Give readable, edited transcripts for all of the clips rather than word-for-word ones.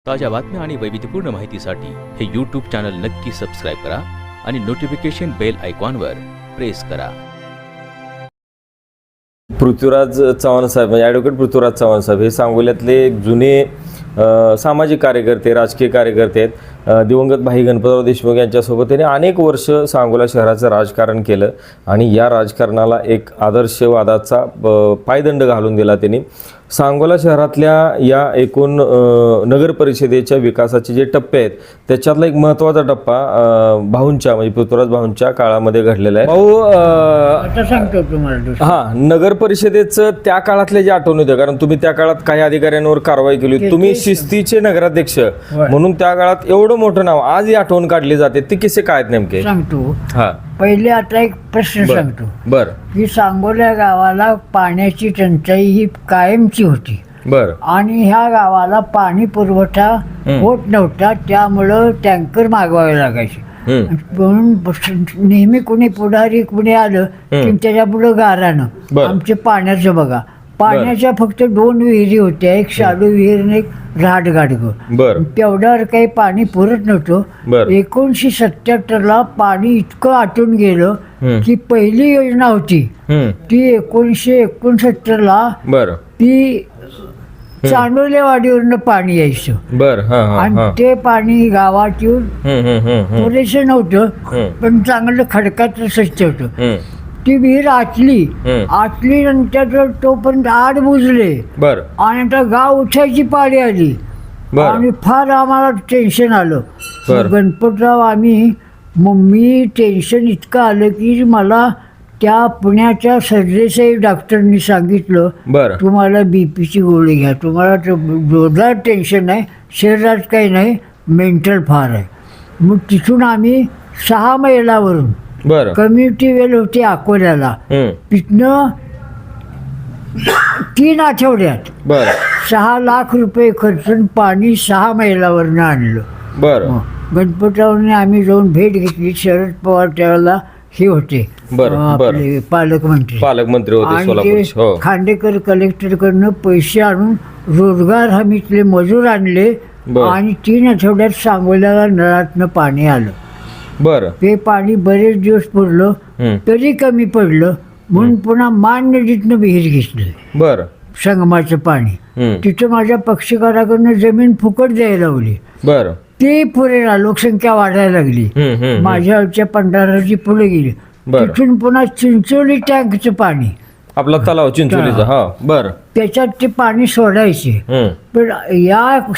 ताज्या बातम्या आणि वैविध्यपूर्ण माहितीसाठी हे यूट्यूब चॅनल नक्की सबस्क्राईब करा आणि नोटिफिकेशन बेल आयकॉनवर प्रेस करा. पृथ्वीराज चव्हाण साहेब म्हणजे ॲडव्होकेट पृथ्वीराज चव्हाण साहेब हे सांगोल्यातले एक जुने सामाजिक कार्यकर्ते, राजकीय कार्यकर्ते आहेत. दिवंगत भाई गणपतराव देशमुख यांच्यासोबत त्यांनी अनेक वर्ष सांगोला शहराचं राजकारण केलं आणि या राजकारणाला एक आदर्शवादाचा पायदंड घालून दिला त्यांनी. सांगोला शहरातल्या या एकूण नगर परिषदेच्या विकासाचे जे टप्पे आहेत त्याच्यातला एक महत्त्वाचा टप्पा भाऊंच्या म्हणजे पृथ्वीराज भाऊंच्या काळामध्ये घडलेला आहे. भाऊ आता सांगतो तुम्हाला. हां, नगर परिषदेचं त्या काळातले जे आठवण होते, कारण तुम्ही त्या काळात काही अधिकाऱ्यांवर कारवाई केली, तुम्ही शिस्तीचे नगराध्यक्ष म्हणून त्या काळात एवढं मोठं नाव आज ही आठवण काढली जाते, ती किस्से काय आहेत नेमके? सांगतो. हा, पहिले आता एक प्रश्न सांगतो बर की सांगोला गावाला पाण्याची टंचाई ही कायमची होती बर आणि ह्या गावाला पाणी पुरवठा होत नव्हता, त्यामुळं टँकर मागवावे लागायचे. म्हणून नेहमी कोणी पुढारी कोणी आलं की त्याच्या पुढं गारानं आमचे पाण्याचं बघा. पाण्याच्या फक्त 2 विहिरी होत्या, एक शाडू विहीर आणि एक राहट गाडगं. बर तेवढ्यावर काही पाणी पुरत नव्हतं. 1977ला पाणी इतकं आटून गेलं की पहिली योजना होती ती 1969ला बर ती चांडोलेवाडीवरनं पाणी यायचं. बर आणि ते पाणी गावात येऊन पुरेसं नव्हतं, पण चांगलं खडकाचं स्वच्छ होतं. ती विहीर आटली नंतर तोपर्यंत 8 बुजले बर आणि आता गाव उठायची पाळी आली आणि फार आम्हाला टेन्शन आलं. गणपतराव मी टेन्शन इतकं आलं की मला त्या पुण्याच्या सरदेसाई डॉक्टरनी सांगितलं, तुम्हाला बीपीची गोळी घ्या, तुम्हाला जोरदार टेन्शन आहे, शरीरात काही नाही, मेंटल फार आहे. मग तिथून आम्ही 6 मैलावरून कम्युनिटी वेल होती अकोल्याला, तिथनं 3 आठवड्यात 6 लाख रुपये खर्चून पाणी 6 मैलावरनं आणलं. गणपतरावने आम्ही जाऊन भेट घेतली. शरद पवार त्यावेळेला हे होते आपले पालकमंत्री आणि ते खांडेकर कलेक्टरकडनं पैसे आणून रोजगार हमीतले मजूर आणले आणि 3 आठवड्यात सांगोल्याला नळातनं पाणी आलं. ते पाणी बरेच दिवस पडलं तरी कमी पडलं म्हणून पुन्हा मान नदीतनं विहीर घेतलं संगमाचं पाणी. तिथं माझ्या पक्षकाराकडनं जमीन फुकट द्यायला लावली. ते पुरेला लोकसंख्या वाढायला लागली. माझ्या पंढराची पुढे गेली. तिथून पुन्हा चिंचोली टँकचं पाणी आपला तलाव चिंचोलीचा त्याच्यात ते पाणी सोडायचे. पण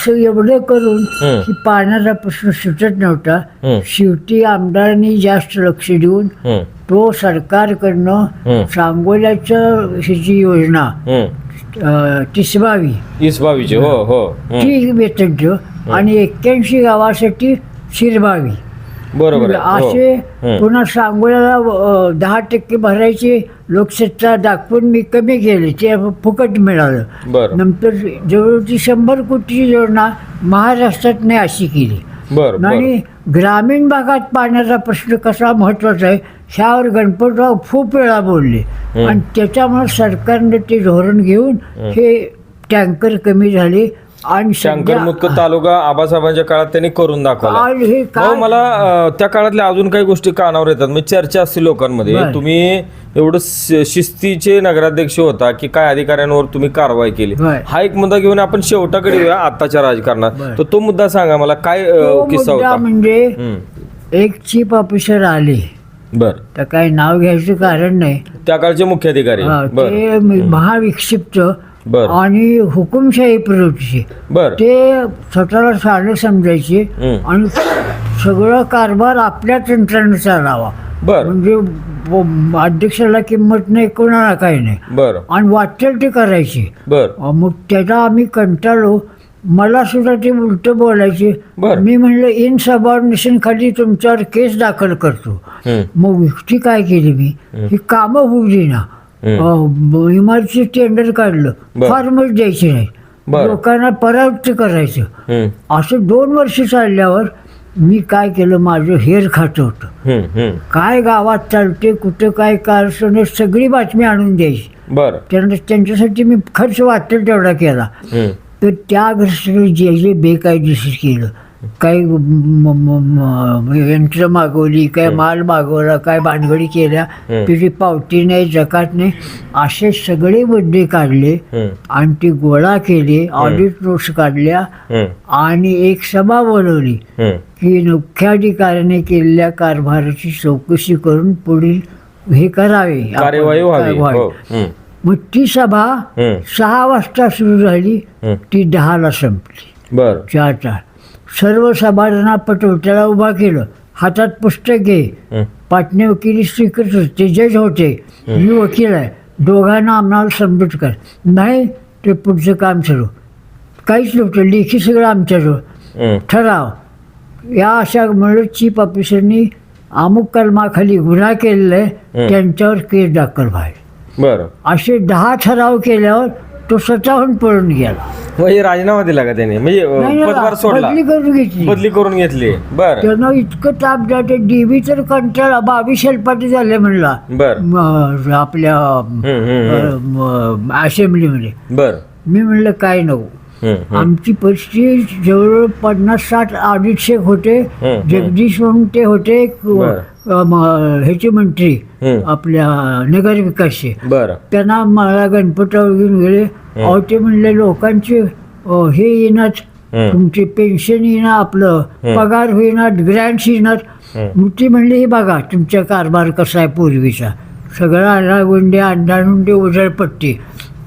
एवढं करून की पाण्याचा प्रश्न सुटत नव्हता. शेवटी आमदारांनी जास्त लक्ष देऊन तो सरकारकडनं सांगोल्याचं ह्याची योजना 30-22 ती वेतन ठेव आणि 81 गावासाठी शिरबावी असे पुन्हा सांगोल्याला 10% भरायचे लोकसत्ता दाखवून मी कमी केले, ते फुकट मिळालं. नंतर जवळची 100 कोटीची योजना महाराष्ट्रात नाही अशी केली. आणि ग्रामीण भागात पाण्याचा प्रश्न कसा महत्वाचा आहे ह्यावर गणपतराव खूप वेळा बोलले आणि त्याच्यामुळे सरकारने ते धोरण घेऊन हे टँकर कमी झाले आणि शंकरमुक्त तालुका आबासाहेबांच्या काळात त्यांनी करून दाखवला. मला त्या काळातल्या अजून काही गोष्टी कानावर येतात, म्हणजे चर्चा असते लोकांमध्ये, तुम्ही एवढं शिस्तीचे नगराध्यक्ष होता की काय अधिकाऱ्यांवर तुम्ही कारवाई केली. हा एक मुद्दा घेऊन आपण शेवटाकडे येऊया आताच्या राजकारणात. तर तो मुद्दा सांगा मला, काय किस्सा होता? म्हणजे एक चीफ ऑफिसर आले, तर काही नाव घ्यायचं कारण नाही, त्या काळचे मुख्याधिकारी महाविक्षिप्त आणि हुकुमशाही प्रवृत्तीचे, ते स्वतःला साधं समजायचे आणि सगळं कारभार आपल्या तंत्राने चालावा. म्हणजे अध्यक्षाला किंमत नाही, कोणाला काही नाही, आणि वाटेल ते करायचे. मग त्याचा आम्ही कंटाळलो. मला सुद्धा ते उलट बोलायचे. मी म्हणलं इनसबऑर्डिनेशन खाली तुमच्यावर केस दाखल करतो. मग युक्ती काय केली मी, ही कामं होऊ देना, इमारतीचे टेंडर काढलं, फार्मच द्यायचे नाही, लोकांना परावृत्त करायचं. असं 2 वर्ष चालल्यावर मी काय केलं, माझं हेर खातं होतं, काय गावात चालते कुठं काय कारस्थाने सगळी बातमी आणून द्यायची. त्यांच्यासाठी मी खर्च वाटेल तेवढा केला. तर त्या ग्रस्ताने जे जे बेकायदेशीर केलं, काही यंत्र मागवली, काय माल मागवला, काय भानगडी केल्या, त्याची पावती नाही, जकात नाही, असे सगळे मुद्दे काढले आणि ते गोळा केले, ऑडिट नोट्स काढल्या आणि एक सभा बोलवली की मुख्याधिकाऱ्याने केलेल्या कारभाराची चौकशी करून पुढील हे करावे, कार्यवाही व्हावी. मग ती सभा 6 वाजता सुरू झाली, ती 10ला संपली. बर. 4 सर्व सभाजना पटवट्याला उभा केलं, हातात पुस्तक घे, पाटणे वकिली स्पीकर ते जज होते, मी वकील आहे, दोघांना आम्हाला समजूत कर. नाही ते पुढचं काम सुरू, काहीच नव्हतं, लेखी सगळं आमच्याजवळ ठराव. या अशा म्हणलं चीफ ऑफिसरनी अमुक कलमाखाली गुन्हा केलेला आहे, त्यांच्यावर केस दाखल व्हावे. बरं. असे 10 ठराव केल्यावर तो स्वतःहून पळून गेला. म्हणजे राजीनामा दिला का त्याने, म्हणजे पदभार सोडला, बदली करून घेतली. बर. त्यानं इतकं ताप जाते, डीबी तर कंटाळा 22 हेलपाटी झाले म्हणला. बर. आपल्या असेंब्लीमध्ये. बर. मी म्हणलं काय नको, आमची परिस्थिती जवळ 50-60 ऑडिट शेख होते, जगदीश म्हणून ते होते ह्याचे मंत्री आपल्या नगर विकासचे. त्यांना मला गणपतावर घेऊन गेले. अहो ते म्हणले लोकांचे हे येणार, तुमचे पेन्शन येणार, आपलं पगार होईनात, ग्रँट्स येणार. मग ती म्हणले हे बघा तुमचा कारभार कसा आहे पूर्वीचा, सगळा अंडागुंडे अंडानुंडे उजळपट्टी,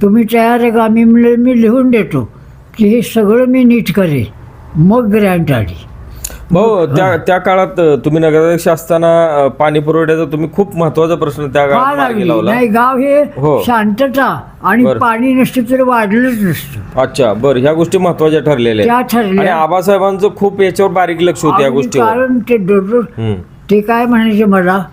तुम्ही तयार आहे का? मी म्हणलं मी लिहून देतो की हे सगळं मी नीट करेन. मग ग्रँट आली. भाऊ त्या काळात तुम्ही नगराध्यक्ष असताना पाणी पुरवठ्याचा तुम्ही खूप महत्वाचा प्रश्न त्या काळात मार्गी लावला. नाही गाव हे शांतता आणि पाणी नसतं तर वाढलंच नसतं. अच्छा. बरं. ह्या गोष्टी महत्वाच्या ठरलेल्या आणि आबासाहेबांचं खूप याच्यावर बारीक लक्ष होतं या गोष्टीवर. कारण ते दररोज ते काय म्हणायचे मला,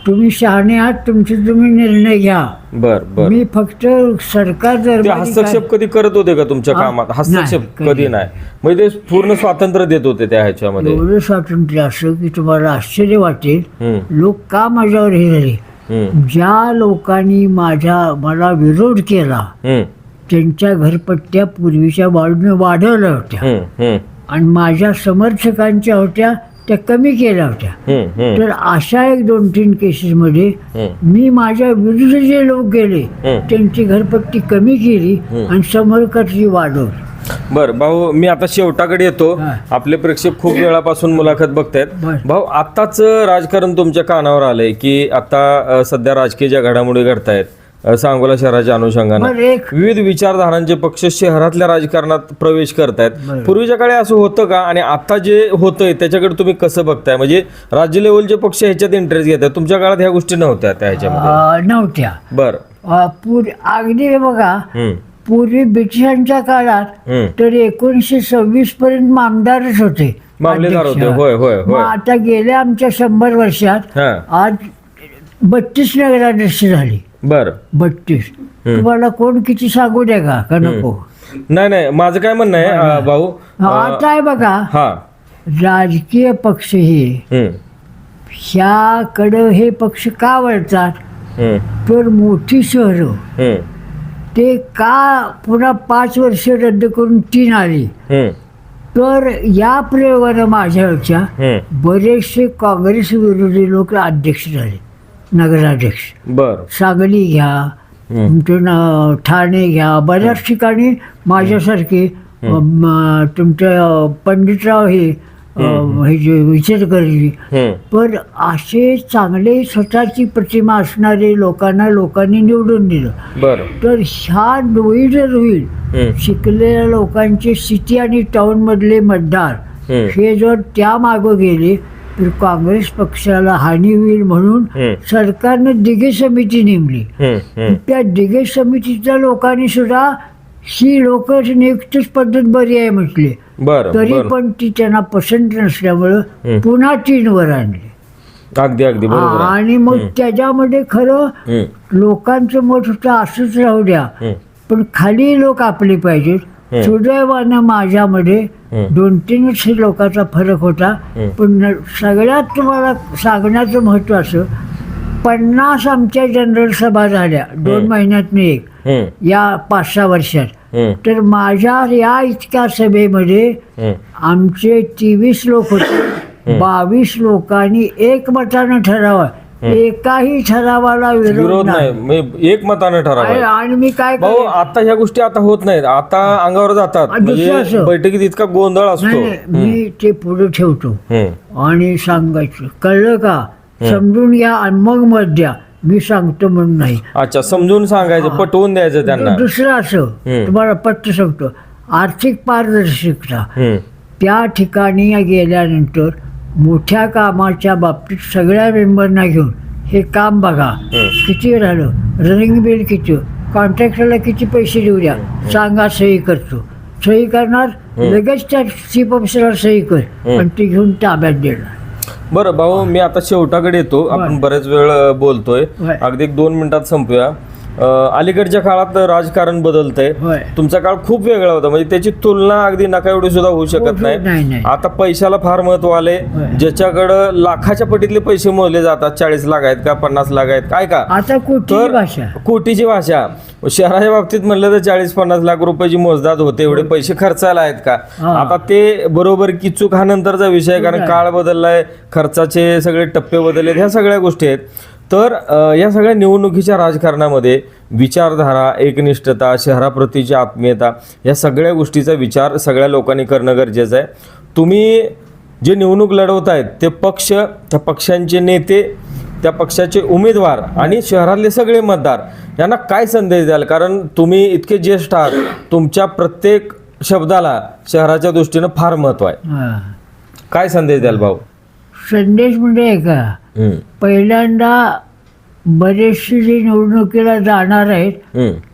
तुम्ही शहाणे आहात, तुमचे तुम्ही निर्णय घ्या. बर. बर. मी फक्त सरकार हस्तक्षेप कधी करत होते का तुमच्या कामात? हस्तक्षेप कधी नाही, म्हणजे ते पूर्ण स्वातंत्र्य देत होते त्या ह्याच्यामध्ये. एवढं स्वातंत्र्य असं की तुम्हाला आश्चर्य वाटेल, लोक का माझ्यावर हे झाले. ज्या लोकांनी मला विरोध केला त्यांच्या घरपट्ट्या पूर्वीच्या वाढवल्या होत्या आणि माझ्या समर्थकांच्या होत्या त्या कमी केल्या होत्या. तर अशा 1-2-3 केसेसमध्ये मी माझ्या विरुद्ध जे लोक गेले त्यांची घरपट्टी कमी केली आणि समर्थकांची वाढवली. बरं भाऊ, मी आता शेवटाकडे येतो. आपले प्रेक्षक खूप वेळापासून मुलाखत बघतायत. भाऊ, आत्ताच राजकारण तुमच्या कानावर आलंय की आता सध्या राजकीय ज्या घडामोडी घडतायत सांगोला शहराच्या अनुषंगाने विविध विचारधारांचे पक्ष शहरातल्या राजकारणात प्रवेश करतायत. पूर्वीच्या काळी असं होतं का, आणि आता जे होतंय त्याच्याकडे तुम्ही कसं बघताय? म्हणजे राज्य लेवलचे पक्ष ह्याच्यात इंटरेस्ट घेतात, तुमच्या काळात ह्या गोष्टी नव्हत्या त्या ह्याच्यामध्ये? नव्हत्या. बरं. अगदी बघा, पूर्वी ब्रिटिशांच्या काळात तर 1926 पर्यंत मामदारच होते, मामलेदार होते. होय होय होय. आता गेल्या आमच्या 100 वर्षात आज 32 नगराध्यक्ष झाली. बरं. 32. तुम्हाला कोण किती सांगू द्या का नको? नाही, माझं काय म्हणणं आहे भाऊ, आता आहे बघा, राजकीय पक्ष हे ह्याकडं हे पक्ष का वळतात, तर मोठी शहरं ते का पुन्हा 5 वर्ष रद्द करून 3 आली. तर या प्रयोगानं माझ्याच्या बरेचसे काँग्रेस विरोधी लोक अध्यक्ष झाले, नगराध्यक्ष. बर. सांगली घ्या, तुमचं ठाणे घ्या, बऱ्याच ठिकाणी माझ्यासारखे तुमच्या पंडितराव हे जे विचार करली. पण असे चांगले स्वतःची प्रतिमा असणारे लोकांनी निवडून दिलं. तर ह्या डोळी जर होईल, शिकलेल्या लोकांचे सिटी आणि टाउन मधले मतदार हे जर त्या मागं गेले तर काँग्रेस पक्षाला हानी होईल. म्हणून सरकारनं दिघे समिती नेमली. त्या दिघे समितीच्या लोकांनी सुद्धा ही लोक नियुक्तीच पद्धत बरी आहे म्हटले, तरी पण ती त्यांना पसंत नसल्यामुळं पुन्हा 3 वर आणले. अगदी अगदी. आणि मग त्याच्यामध्ये खरं लोकांचं मत होतं असंच राहू द्या, पण खाली लोक आपले पाहिजेत. सुदैवानं माझ्यामध्ये 2-3 लोकांचा फरक होता. पण सगळ्यात तुम्हाला सांगण्याचं महत्व असं, 50 आमच्या जनरल सभा झाल्या 2 महिन्यात एक या 5-6 वर्षात. तर माझ्या या इतक्या सभेमध्ये आमचे 23 लोक होते, 22 लोकांनी एकमतानं ठराव, एकाही ठरावाला विरोध नाही, एक मतानं ठराव. आणि मी काय भाऊ आता ह्या गोष्टी आता होत नाहीत, आता अंगावर जातात, म्हणजे बैठकीत इतका गोंधळ असतो. मी ते पुढे ठेवतो आणि सांगायचं, कळलं का, समजून घ्या आणि मग मत द्या, मी सांगतो म्हणून नाही. अच्छा, समजून सांगायचं, पटवून द्यायचं त्यांना. दुसरं असं तुम्हाला पट्ट सांगतो, आर्थिक पारदर्शकता. त्या ठिकाणी गेल्यानंतर मोठ्या कामाच्या बाबतीत सगळ्या मेंबरना घेऊन हे काम बघा, किती राहिलं, रनिंग बिल किती, कॉन्ट्रॅक्टरला किती पैसे देऊ द्या, सांगा, सही करतो. सही करणार, लगेच त्या चीफ ऑफिसरला सही कर आणि ती घेऊन ताब्यात देणार. बरं भाऊ, मी आता शेवटाकडे येतो, आपण बरेच वेळ बोलतोय, अगदी 2 मिनिटात संपूया. अलीकडच्या काळात राजकारण बदलतंय, तुमचा काळ खूप वेगळा होता, म्हणजे त्याची तुलना अगदी नका एवढी सुद्धा होऊ शकत नाही. आता पैशाला फार महत्व आले, ज्याच्याकडं लाखाच्या पटीतले पैसे मोजले जातात, 40 लाख आहेत का 50 लाख आहेत काय का, आता कोटीची भाषा. शहराच्या बाबतीत म्हणलं तर 40-50 लाख रुपयाची मोजदाद होते, एवढे पैसे खर्चायला आहेत का. आता ते बरोबर की चूक हा नंतरचा विषय, कारण काळ बदललाय, खर्चाचे सगळे टप्पे बदललेत, ह्या सगळ्या गोष्टी आहेत. तर या सगळ्या निवडणुकीच्या राजकारणामध्ये विचारधारा, एकनिष्ठता, शहराप्रतीची आत्मीयता, या सगळ्या गोष्टीचा विचार सगळ्या लोकांनी करणं गरजेचं आहे. तुम्ही जे निवडणूक लढवत आहेत ते पक्ष, त्या पक्षांचे नेते, त्या पक्षाचे उमेदवार आणि शहरातले सगळे मतदार यांना काय संदेश द्याल, कारण तुम्ही इतके ज्येष्ठ आहात, तुमच्या प्रत्येक शब्दाला शहराच्या दृष्टीनं फार महत्व आहे, काय संदेश द्याल भाऊ? संदेश म्हणजे का, पहिल्यांदा बरेचसे जे निवडणुकीला जाणार आहेत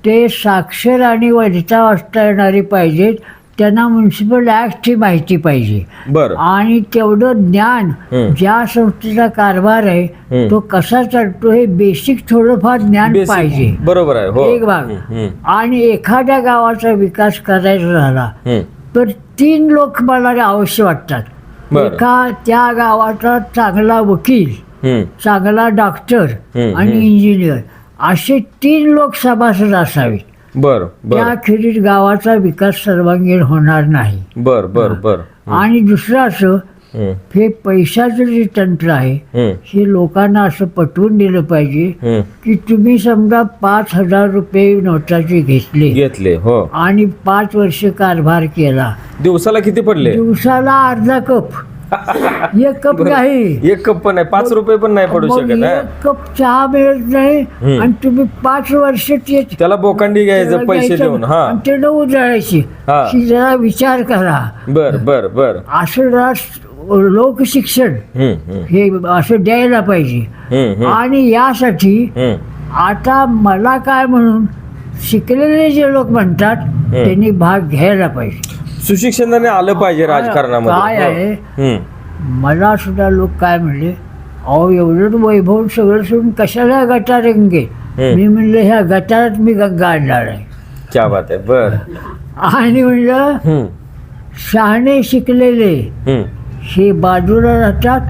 ते साक्षर आणि वाचता वाचता येणारे पाहिजेत, त्यांना म्युन्सिपल ऍक्टची माहिती पाहिजे. आणि तेवढं ज्ञान, ज्या संस्थेचा कारभार आहे तो कसा चालतो हे बेसिक थोडंफार ज्ञान पाहिजे. बरोबर आहे, एक भाग. आणि एखाद्या गावाचा विकास करायचा झाला तर 3 लोक मला आवश्यक वाटतात. एका त्या गावाचा चांगला वकील, चांगला डॉक्टर आणि इंजिनियर, असे 3 लोक सभासद असावेत. त्याखेरीज गावाचा विकास सर्वांगीण होणार नाही. आणि दुसरं असं, हे पैशाचं जे तंत्र आहे हे लोकांना असं पटवून दिलं पाहिजे की तुम्ही समजा 5,000 रुपये नोटाचे घेतले आणि 5 वर्ष कारभार केला, दिवसाला किती पडले? दिवसाला अर्धा कप, 1 कप नाही, 1 कप पण नाही, 5 रुपये पण नाही पडू शकत. 1 कप चहा मिळत नाही आणि तुम्ही 5 वर्ष त्याला बोकांडी घ्यायचं पैसे देऊन, ते न उजळायची. जरा विचार करा. बर असं लोकशिक्षण हे असं द्यायला पाहिजे. आणि यासाठी आता मला काय म्हणून शिकलेले जे लोक म्हणतात त्यांनी भाग घ्यायला पाहिजे, सुशिक्षणाने आलं पाहिजे राजकारणामध्ये. काय आहे, मला सुद्धा लोक काय म्हणले, अहो एवढं वैभव सगळं सोडून कशाला गटार रंगे. मी म्हणलं ह्या गटारात मी गंगा आणणार आहे. क्या बात आहे. बर. आणि म्हणलं शहाणे शिकलेले हे बाजूला राहतात,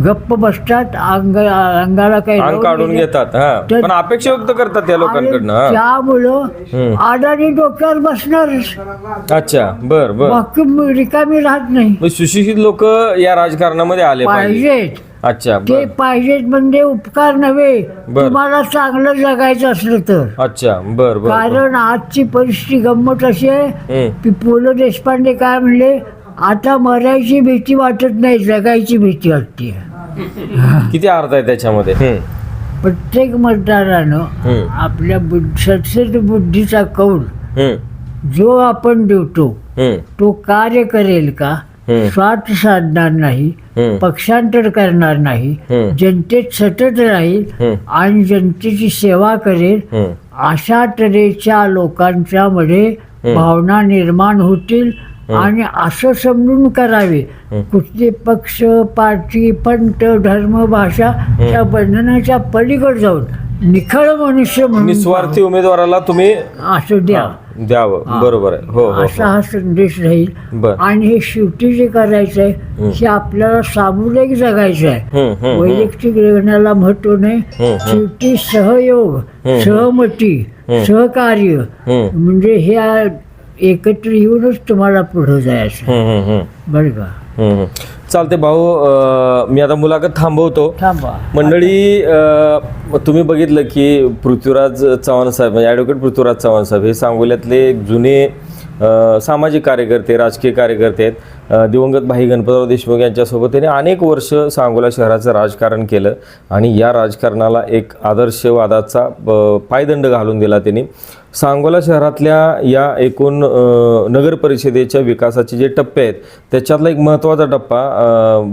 गप्प बसतात, अंगाला काही काढून घेतात, पण अपेक्षा व्यक्त करतात त्या लोकांकडनं. त्यामुळं अडाणी डोक्यावर बसणारच. अच्छा, बर. बाकी रिकामी राहत नाही. सुशिक्षित लोक या राजकारणामध्ये आले पाहिजेत. अच्छा, ते पाहिजेत म्हणजे उपकार नव्हे, तुम्हाला चांगलं जगायचं असलं तर. अच्छा, बर. कारण आजची परिस्थिती गंमत अशी आहे की पु ल देशपांडे काय म्हणले, आता मरायची भीती वाटत नाही, जगायची भीती वाटते. किती अर्थ आहे त्याच्यामध्ये. प्रत्येक मतदारानं आपल्या सदस्य बुद्धीचा कौल जो आपण देतो तो कार्य करेल का, स्वार्थ साधणार नाही, पक्षांतर करणार नाही, जनतेत सतत राहील आणि जनतेची सेवा करेल, अशा तऱ्हेच्या लोकांच्या मध्ये भावना निर्माण होतील. आणि असं समजून करावे, कुठले पक्ष, पार्टी, पंथ, धर्म, भाषा त्या बंधनाच्या पलीकडे जाऊन निखळ मनुष्य म्हणून निस्वार्थी उमेदवाराला तुम्ही असं द्यावं. बरोबर आहे. हो, असा हा संदेश राहील. आणि हे शेवटी जे करायचं आहे हे आपल्याला सामुदायिक जगायचं आहे. वैयक्तिक जगण्याला महत्व नाही. शेवटी सहयोग, सहमती, सहकार्य म्हणजे हे एकत्र येऊनच तुम्हाला पुढे जायचं बरं का. चालते भाऊ, मी आता मुलाखत थांबवतो. थांबा. मंडळी, तुम्ही बघितलं की पृथ्वीराज चव्हाण साहेब म्हणजे ॲडव्होकेट पृथ्वीराज चव्हाण साहेब हे सांगोल्यातले एक जुने सामाजिक कार्यकर्ते, राजकीय कार्यकर्ते आहेत. दिवंगत भाई गणपतराव देशमुख यांच्यासोबत त्यांनी अनेक वर्ष सांगोला शहराचं राजकारण केलं आणि या राजकारणाला एक आदर्शवादाचा पायदंड घालून दिला त्यांनी. सांगोला शहरातल्या या एकूण नगर परिषदेच्या विकासाचे जे टप्पे आहेत त्याच्यातला एक महत्त्वाचा टप्पा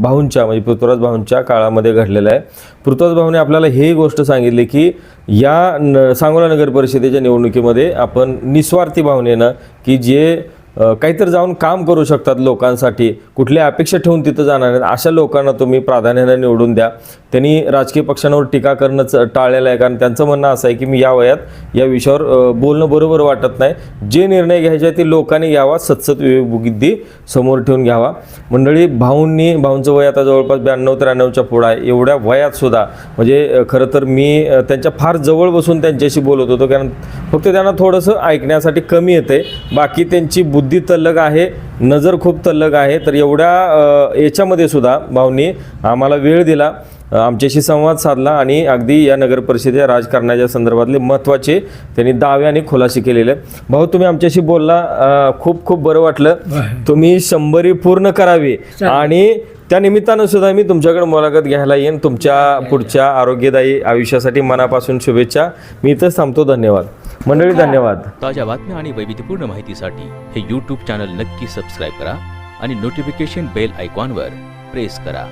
भाऊंच्या म्हणजे पृथ्वीराज भाऊंच्या काळामध्ये घडलेला आहे. पृथ्वीराज भाऊने आपल्याला ही गोष्ट सांगितली की या सांगोला नगर परिषदेच्या निवडणुकीमध्ये आपण निस्वार्थी भावनेनं की जे काहीतरी जाऊन काम करू शकतात लोकांसाठी, कुठल्या अपेक्षा ठेवून तिथं जाणार नाहीत अशा लोकांना तुम्ही प्राधान्याने निवडून द्या. त्यांनी राजकीय पक्षांवर टीका करणं टाळलेलं आहे, कारण त्यांचं म्हणणं असं आहे की मी या वयात या विषयावर बोलणं बरोबर वाटत नाही. जे निर्णय घ्यायचे ते लोकांनी घ्यावा, सतसत विवेकबुद्धी समोर ठेवून घ्यावा. मंडळी, भाऊंचं वय आता जवळपास 92-93च्या पुढं आहे. एवढ्या वयात सुद्धा म्हणजे खरं तर मी त्यांच्या फार जवळ बसून त्यांच्याशी बोलत होतो, कारण फक्त त्यांना थोडंसं ऐकण्यासाठी कमी येते, बाकी त्यांची बुद्धी तल्लक आहे, नजर खूप तल्लक आहे. तर एवढ्या याच्यामध्ये सुद्धा भाऊंनी आम्हाला वेळ दिला, आमच्याशी संवाद साधला आणि अगदी या नगर परिषदेच्या राजकारणाच्या संदर्भातले महत्त्वाचे त्यांनी दावे आणि खुलासे केलेले. भाऊ, तुम्ही आमच्याशी बोलला, खूप खूप बरं वाटलं. तुम्ही 100 पूर्ण करावी आणि त्या निमित्तानं सुद्धा मी तुमच्याकडे मुलाखत घ्यायला येईन. तुमच्या पुढच्या आरोग्यदायी आयुष्यासाठी मनापासून शुभेच्छा. मी इथंच थांबतो. धन्यवाद मंडळी, धन्यवाद. ताज्या बातम्या आणि वैविध्यपूर्ण माहितीसाठी हे यूट्यूब चॅनल नक्की सबस्क्राईब करा आणि नोटिफिकेशन बेल आयकॉनवर प्रेस करा.